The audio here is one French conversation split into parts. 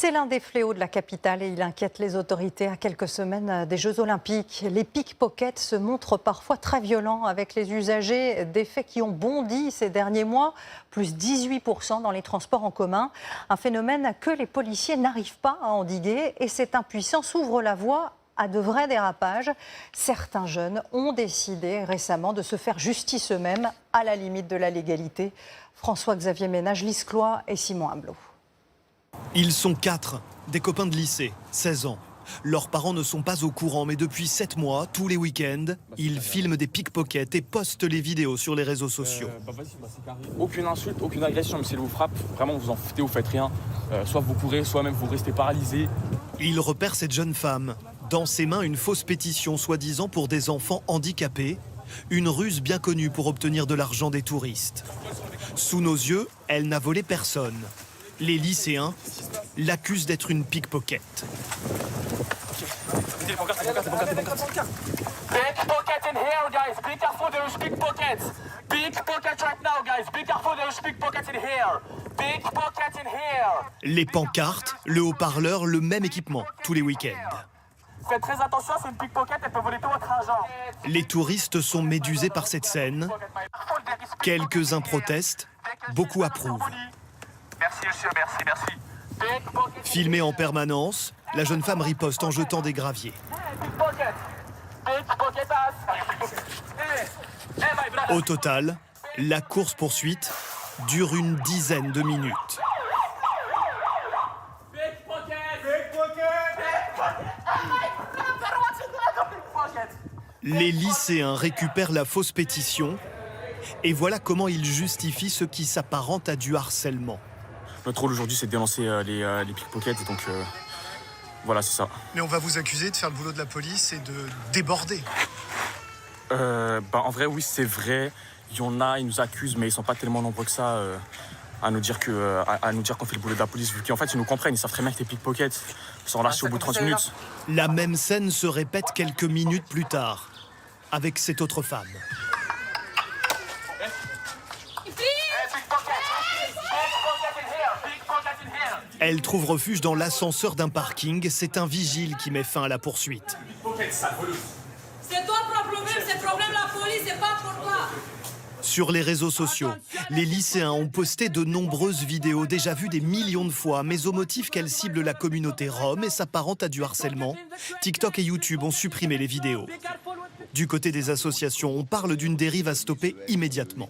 C'est l'un des fléaux de la capitale et il inquiète les autorités à quelques semaines des Jeux Olympiques. Les pickpockets se montrent parfois très violents avec les usagers, des faits qui ont bondi ces derniers mois, plus 18% dans les transports en commun. Un phénomène que les policiers n'arrivent pas à endiguer et cette impuissance ouvre la voie à de vrais dérapages. Certains jeunes ont décidé récemment de se faire justice eux-mêmes à la limite de la légalité. François-Xavier Ménage, Lise Cloy et Simon Amelot. Ils sont 4, des copains de lycée, 16 ans. Leurs parents ne sont pas au courant, mais depuis 7 mois, tous les week-ends, ils filment des pickpockets et postent les vidéos sur les réseaux sociaux. Aucune insulte, aucune agression, mais s'il vous frappe, vraiment vous en foutez, vous faites rien. Soit vous courez, soit même vous restez paralysé. Ils repèrent cette jeune femme. Dans ses mains, une fausse pétition, soi-disant pour des enfants handicapés. Une ruse bien connue pour obtenir de l'argent des touristes. Sous nos yeux, elle n'a volé personne. Les lycéens l'accusent d'être une pickpocket. Pickpocket in here, guys. Be careful, there's pickpockets. Pickpocket right now, guys. Be careful, there's pickpockets in here. Pickpocket in here. Les pancartes, le haut-parleur, le même équipement, tous les week-ends. Faites très attention, c'est une pickpocket, elle peut voler tout votre argent. Les touristes sont médusés par cette scène. Quelques-uns protestent, beaucoup approuvent. Merci, monsieur, merci. Filmée en permanence, la jeune femme riposte en jetant des graviers. Pickpocket. Pickpocket ass. Au total, la course-poursuite dure une dizaine de minutes. Les lycéens récupèrent la fausse pétition et voilà comment ils justifient ce qui s'apparente à du harcèlement. Notre rôle aujourd'hui, c'est de dénoncer les pickpockets, et donc voilà, c'est ça. Mais on va vous accuser de faire le boulot de la police et de déborder. En vrai, oui, c'est vrai. Il y en a, ils nous accusent, mais ils sont pas tellement nombreux que ça à nous dire qu'on fait le boulot de la police. Vu qu'en fait, ils nous comprennent, ils savent très bien que t'es pickpockets sont lâchés au bout de 30 minutes. La même scène se répète quelques minutes plus tard, avec cette autre femme. Elle trouve refuge dans l'ascenseur d'un parking. C'est un vigile qui met fin à la poursuite. C'est toi le problème, c'est le problème de la police, c'est pas pour toi. Sur les réseaux sociaux, les lycéens ont posté de nombreuses vidéos déjà vues des millions de fois, mais au motif qu'elles ciblent la communauté rome et s'apparentent à du harcèlement, TikTok et YouTube ont supprimé les vidéos. Du côté des associations, on parle d'une dérive à stopper immédiatement.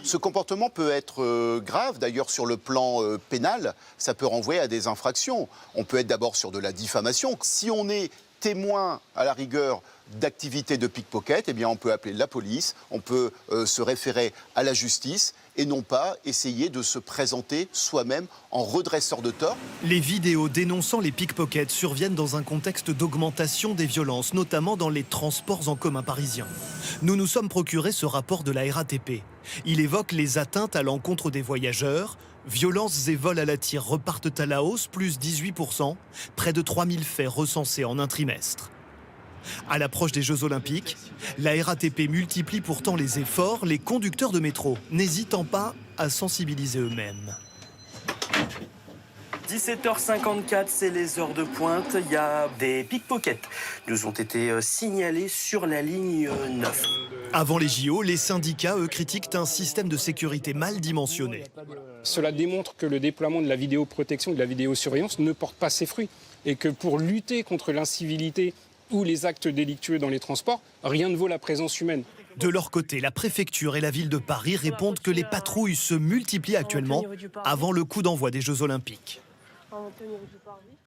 Ce comportement peut être grave, d'ailleurs sur le plan pénal, ça peut renvoyer à des infractions. On peut être d'abord sur de la diffamation. Si on est témoin à la rigueur d'activités de pickpocket, eh bien on peut appeler la police, on peut se référer à la justice et non pas essayer de se présenter soi-même en redresseur de tort. Les vidéos dénonçant les pickpockets surviennent dans un contexte d'augmentation des violences, notamment dans les transports en commun parisiens. Nous nous sommes procuré ce rapport de la RATP. Il évoque les atteintes à l'encontre des voyageurs. Violences et vols à la tire repartent à la hausse, plus 18%, près de 3000 faits recensés en un trimestre. À l'approche des Jeux Olympiques, la RATP multiplie pourtant les efforts, les conducteurs de métro n'hésitant pas à sensibiliser eux-mêmes. 17h54, c'est les heures de pointe. Il y a des pickpockets qui nous ont été signalés sur la ligne 9. Avant les JO, les syndicats, eux, critiquent un système de sécurité mal dimensionné. Cela démontre que le déploiement de la vidéoprotection, de la vidéosurveillance ne porte pas ses fruits. Et que pour lutter contre l'incivilité ou les actes délictueux dans les transports, rien ne vaut la présence humaine. De leur côté, la préfecture et la ville de Paris répondent que les patrouilles se multiplient actuellement avant le coup d'envoi des Jeux Olympiques.